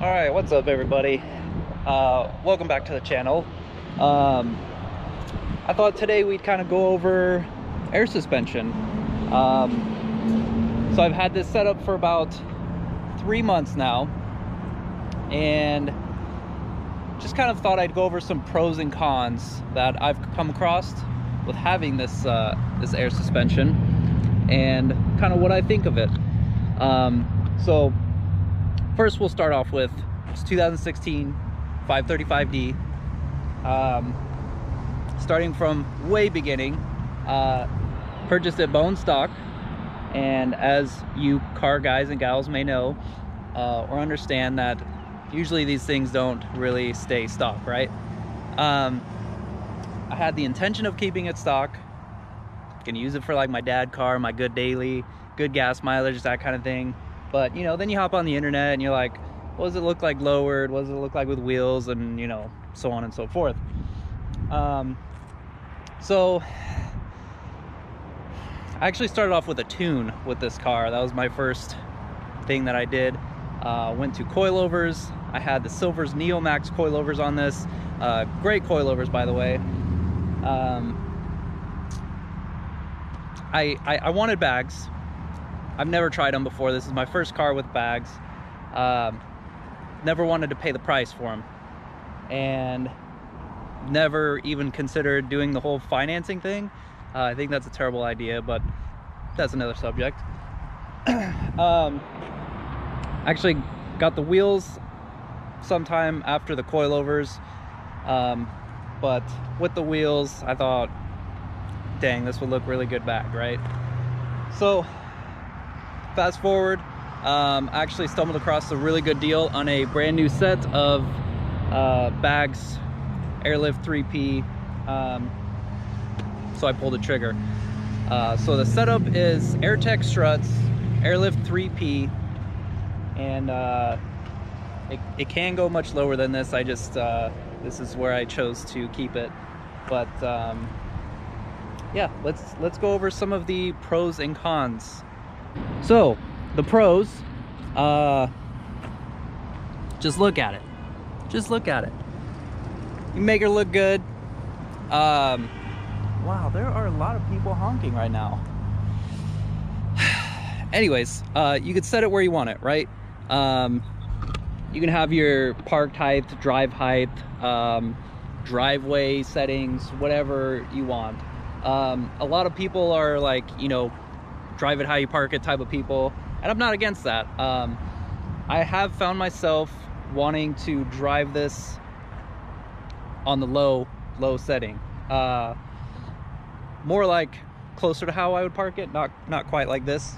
All right, what's up everybody? Welcome back to the channel. I thought today we'd kind of go over air suspension. So I've had this set up for about 3 months now, and just kind of thought I'd go over some pros and cons that I've come across with having this this air suspension, and kind of what I think of it. So first we'll start off with it's 2016 535D. Starting from way beginning, purchased it bone stock, and as you car guys and gals may know or understand, that usually these things don't really stay stock, right? I had the intention of keeping it stock. Gonna use it for like my dad car, my good daily, good gas mileage, that kind of thing. But you know, then you hop on the internet and you're like, what does it look like lowered? What does it look like with wheels? And you know, so on and so forth. So I actually started off with a tune with this car. That was my first thing that I did. Went to coilovers. I had the Silver's Neo Max coilovers on this. Great coilovers, by the way. I wanted bags. I've never tried them before. This is my first car with bags. Never wanted to pay the price for them, and never even considered doing the whole financing thing. I think that's a terrible idea, but that's another subject. Actually got the wheels sometime after the coilovers, but with the wheels I thought, dang, this would look really good back, right? So fast forward, I actually stumbled across a really good deal on a brand new set of bags, Airlift 3P, so I pulled the trigger. So the setup is AirTech struts, Airlift 3P, and it can go much lower than this. I just this is where I chose to keep it. But yeah, let's go over some of the pros and cons. So the pros, just look at it. Just look at it. You make her look good. Wow, there are a lot of people honking right now. Anyways, you could set it where you want it, right? You can have your parked height, drive height, driveway settings, whatever you want. A lot of people are like, you know, drive it how you park it type of people, and I'm not against that. I have found myself wanting to drive this on the low setting, more like closer to how I would park it, not quite like this.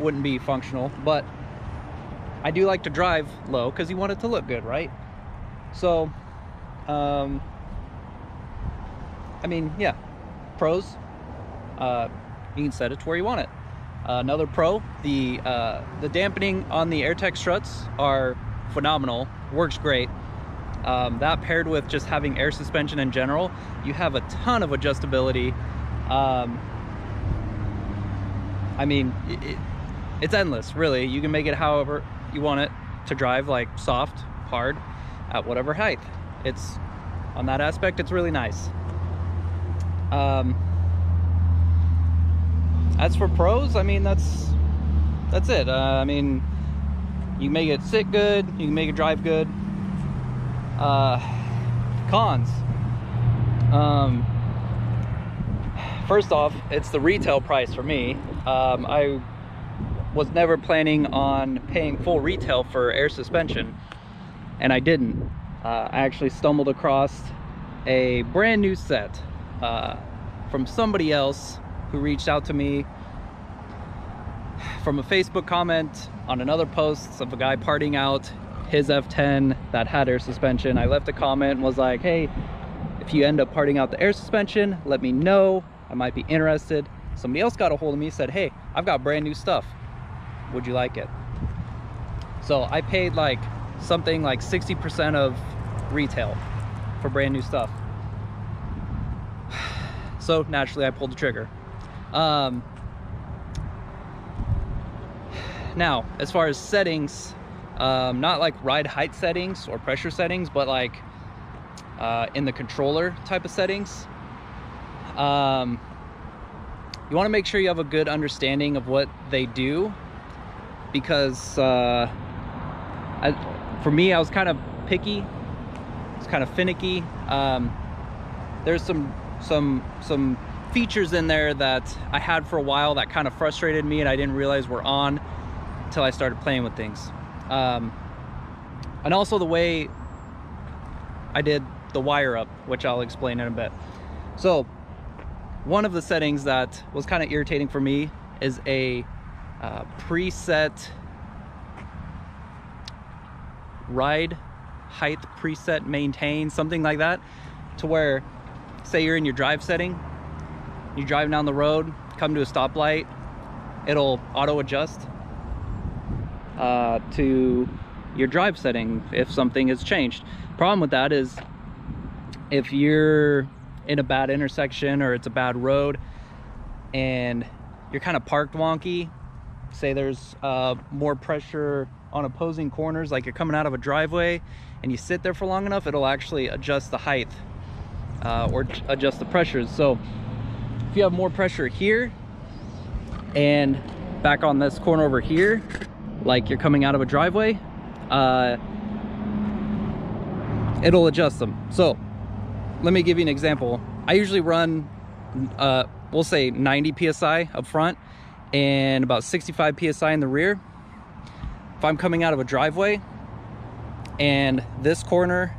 Wouldn't be functional, but I do like to drive low because you want it to look good, right? So I mean, yeah, pros, you can set it to where you want it. Another pro, the dampening on the AirTech struts are phenomenal, works great. That paired with just having air suspension in general, you have a ton of adjustability. I mean, it's endless, really. You can make it however you want it to drive, like soft, hard, at whatever height. It's, on that aspect, it's really nice. As for pros, I mean, that's it. I mean, you can make it sit good, you can make it drive good. Cons. First off, it's the retail price for me. I was never planning on paying full retail for air suspension, and I didn't. I actually stumbled across a brand new set from somebody else who reached out to me from a Facebook comment on another post of a guy partying out his F10 that had air suspension. I left a comment and was like, hey, if you end up parting out the air suspension, let me know. I might be interested. Somebody else got a hold of me, said, hey, I've got brand new stuff. Would you like it? So I paid like something like 60% of retail for brand new stuff. So naturally I pulled the trigger. Now, as far as settings, not like ride height settings or pressure settings, but like in the controller type of settings. You want to make sure you have a good understanding of what they do, because for me, I was kind of picky. It's kind of finicky. There's some features in there that I had for a while that kind of frustrated me, and I didn't realize were on until I started playing with things. And also the way I did the wire up, which I'll explain in a bit. So one of the settings that was kind of irritating for me is a preset ride height preset maintain, something like that, to where, say you're in your drive setting, you drive down the road, come to a stoplight, it'll auto adjust to your drive setting if something has changed. Problem with that is if you're in a bad intersection or it's a bad road and you're kind of parked wonky, say there's more pressure on opposing corners, like you're coming out of a driveway and you sit there for long enough, it'll actually adjust the height or adjust the pressures. So if you have more pressure here and back on this corner over here, like you're coming out of a driveway, it'll adjust them. So let me give you an example. I usually run we'll say 90 psi up front and about 65 psi in the rear. If I'm coming out of a driveway and this corner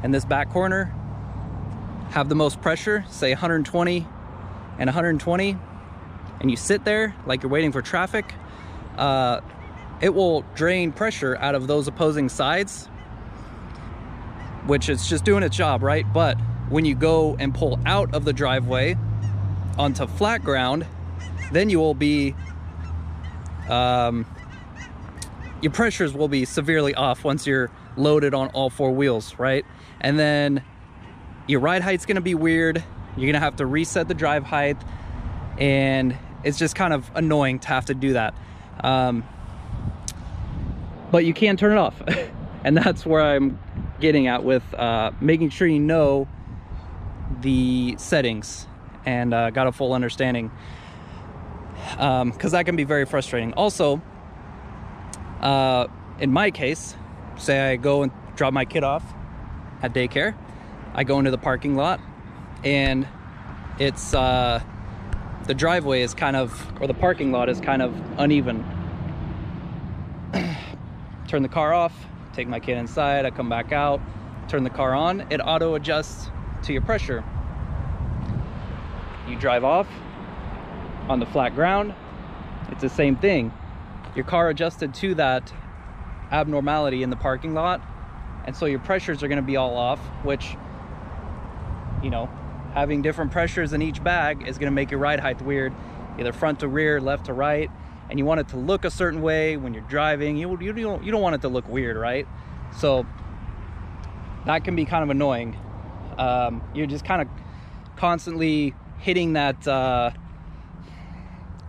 and this back corner have the most pressure, say 120 and 120, and you sit there like you're waiting for traffic, it will drain pressure out of those opposing sides, which is just doing its job, right? But when you go and pull out of the driveway onto flat ground, then you will be your pressures will be severely off once you're loaded on all four wheels, right? And then your ride height's gonna be weird. You're gonna have to reset the drive height, and it's just kind of annoying to have to do that. But you can turn it off. And that's where I'm getting at with making sure you know the settings and got a full understanding, because that can be very frustrating. Also, in my case, say I go and drop my kid off at daycare, I go into the parking lot and it's the driveway is kind of, or the parking lot is kind of uneven. Turn the car off, take my kid inside, I come back out, turn the car on, it auto adjusts to your pressure. You drive off on the flat ground, it's the same thing. Your car adjusted to that abnormality in the parking lot, and so your pressures are going to be all off, which, you know, having different pressures in each bag is going to make your ride height weird, either front to rear, left to right, and you want it to look a certain way when you're driving. You don't want it to look weird, right? So that can be kind of annoying. You're just kind of constantly hitting that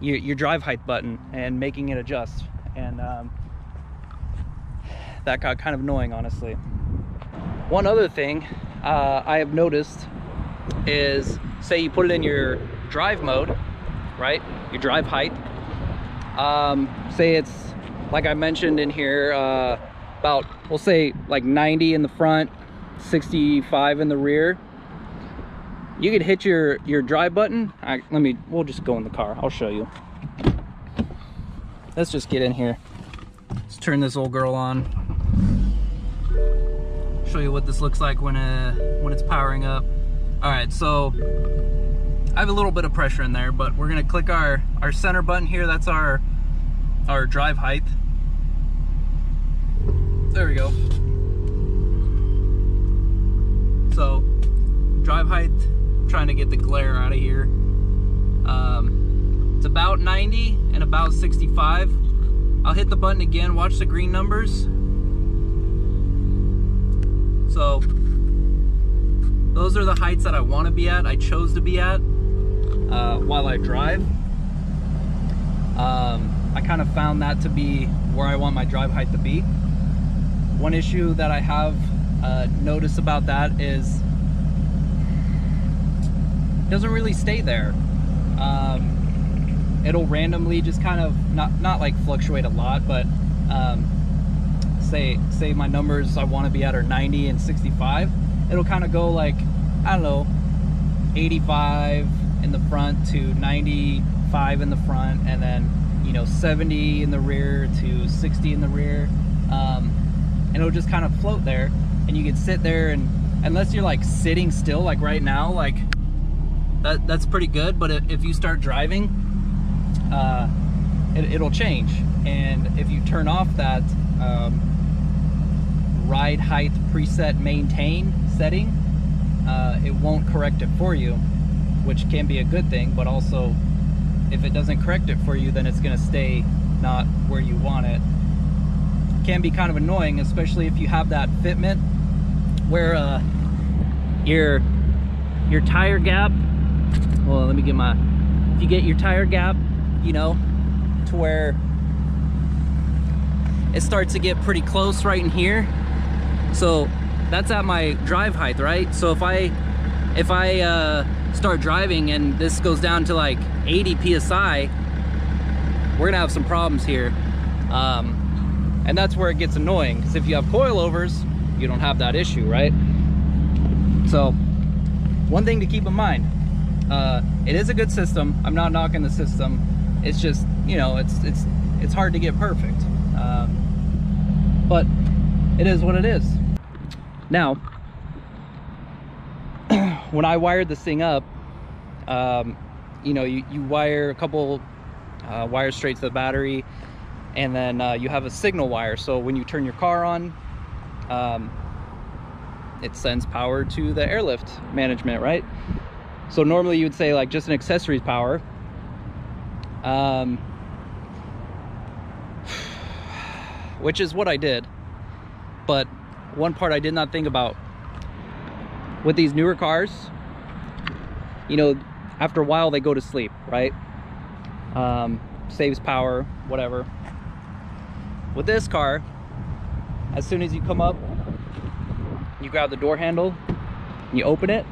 your drive height button and making it adjust, and that got kind of annoying, honestly. One other thing I have noticed is, say you put it in your drive mode, right? Your drive height. Say it's, like I mentioned in here, about, we'll say like 90 in the front, 65 in the rear. You could hit your drive button. We'll just go in the car. I'll show you. Let's just get in here. Let's turn this old girl on. Show you what this looks like when it's powering up. All right, so I have a little bit of pressure in there, but we're gonna click our center button here. That's our drive height. There we go. So drive height, trying to get the glare out of here. It's about 90 and about 65. I'll hit the button again, watch the green numbers. So those are the heights that I want to be at, I chose to be at while I drive. I kind of found that to be where I want my drive height to be. one issue that I have noticed about that is it doesn't really stay there. It'll randomly just kind of not like fluctuate a lot, but say my numbers I want to be at are 90 and 65. It'll kind of go like, I don't know, 85 in the front to 95 in the front, and then, you know, 70 in the rear to 60 in the rear, and it'll just kind of float there, and you can sit there, and unless you're like sitting still like right now, like that's pretty good. But if you start driving, it'll change. And if you turn off that ride height preset maintain setting, it won't correct it for you, which can be a good thing. But also, if it doesn't correct it for you, then it's going to stay not where you want it. Can be kind of annoying, especially if you have that fitment where your tire gap, well, let me get my, if you get your tire gap, you know, to where it starts to get pretty close right in here. So that's at my drive height, right? So if I start driving and this goes down to like 80 psi, we're gonna have some problems here. And that's where it gets annoying, because if you have coilovers, you don't have that issue, right? So one thing to keep in mind, it is a good system. I'm not knocking the system. It's just, you know, it's hard to get perfect. But it is what it is. Now, when I wired this thing up, you know, you wire a couple wires straight to the battery, and then you have a signal wire. So when you turn your car on, it sends power to the Airlift management, right? So normally you would say like just an accessories power. Which is what I did. But one part I did not think about, with these newer cars, you know, after a while they go to sleep, right? Saves power, whatever. With this car, as soon as you come up, you grab the door handle, you open it,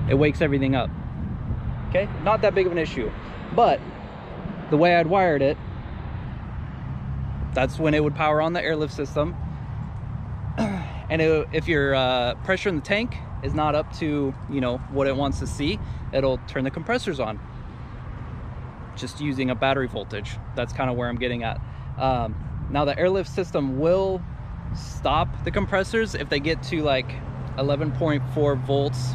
it wakes everything up. Okay, not that big of an issue. But the way I'd wired it, that's when it would power on the Airlift system. And if your pressure in the tank is not up to, you know, what it wants to see, it'll turn the compressors on, just using a battery voltage. That's kind of where I'm getting at. Now the Airlift system will stop the compressors if they get to like 11.4 volts,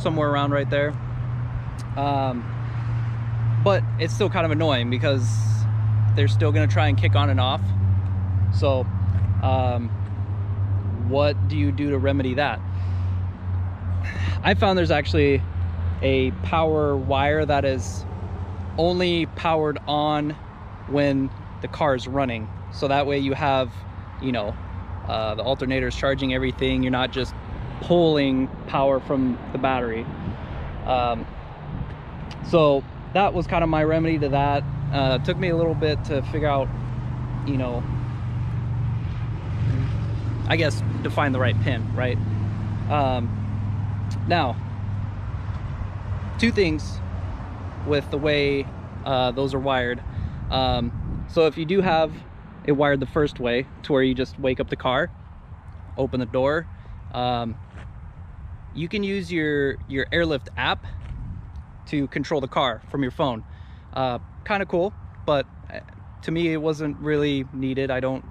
somewhere around right there. But it's still kind of annoying because they're still going to try and kick on and off. So what do you do to remedy that? I found there's actually a power wire that is only powered on when the car is running. So that way you have, you know, the alternator's charging everything. You're not just pulling power from the battery. So that was kind of my remedy to that. It took me a little bit to figure out, you know, I guess to find the right pin, right? Now, two things with the way those are wired. So if you do have it wired the first way, to where you just wake up the car, open the door, you can use your Airlift app to control the car from your phone. Kind of cool, but to me it wasn't really needed. I don't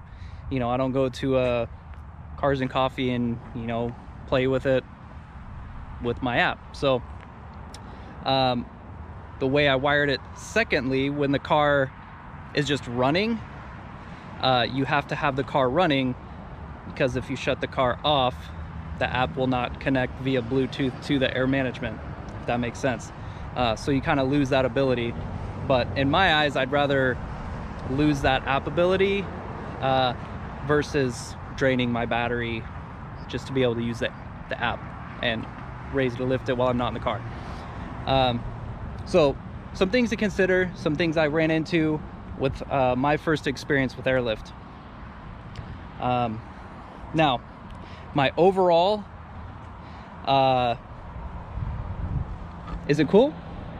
go to Cars and Coffee and, you know, play with it with my app. So the way I wired it secondly, when the car is just running, you have to have the car running, because if you shut the car off, the app will not connect via Bluetooth to the air management, if that makes sense. So you kind of lose that ability. But in my eyes, I'd rather lose that app ability versus draining my battery just to be able to use the app and raise it or lift it while I'm not in the car. So some things to consider, some things I ran into with my first experience with Airlift. Now, my overall, is it cool?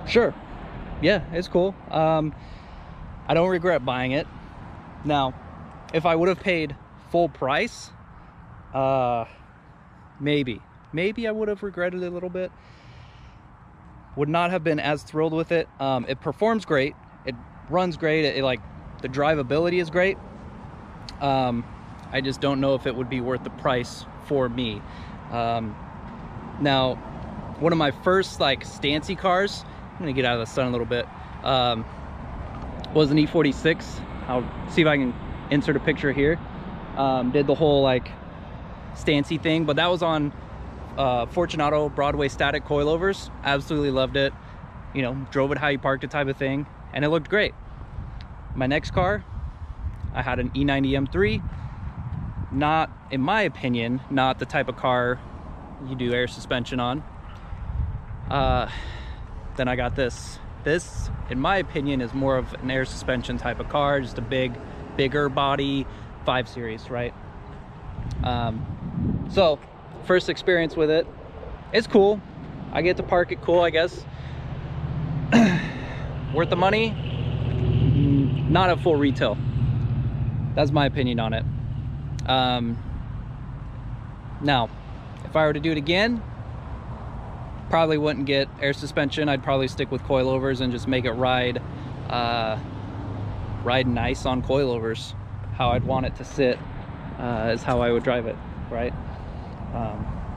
Sure. Yeah, it's cool. I don't regret buying it. Now, if I would have paid full price, maybe I would have regretted it a little bit. Would not have been as thrilled with it. It performs great. It runs great. It like, the drivability is great. I just don't know if it would be worth the price for me. Now, one of my first like stancy cars, I'm gonna get out of the sun a little bit, was an E46. I'll see if I can insert a picture here. Did the whole like stancy thing, but that was on Fortunato Broadway static coilovers. Absolutely loved it. You know, drove it how you parked it type of thing, and it looked great. My next car, I had an E90 M3. Not, in my opinion, not the type of car you do air suspension on. Then I got this. This, in my opinion, is more of an air suspension type of car, just a bigger body, 5 Series, right? So, first experience with it. It's cool. I get to park it cool, I guess. Worth the money? Not at full retail. That's my opinion on it. Now, if I were to do it again, probably wouldn't get air suspension. I'd probably stick with coilovers and just make it ride nice on coilovers. How I'd want it to sit is how I would drive it, right?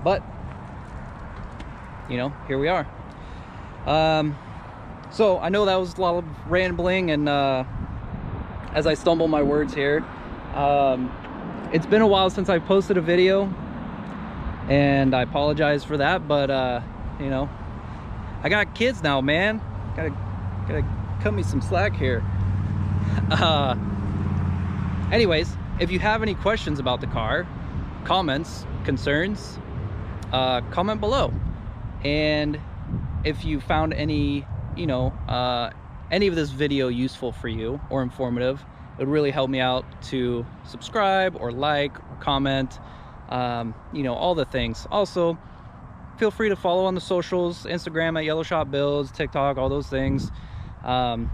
But you know, here we are. So I know that was a lot of rambling, and as I stumble my words here, it's been a while since I posted a video, and I apologize for that, but you know, I got kids now, man. Gotta cut me some slack here. Anyways, if you have any questions about the car, comments, concerns, comment below. And if you found any, you know, any of this video useful for you or informative, it would really help me out to subscribe or like or comment, you know, all the things. Also, feel free to follow on the socials, Instagram at Yellow Shop Builds, TikTok, all those things. You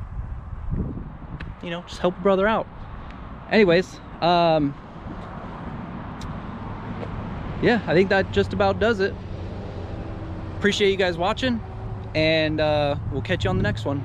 know, just help a brother out. Anyways, yeah, I think that just about does it. Appreciate you guys watching, and we'll catch you on the next one.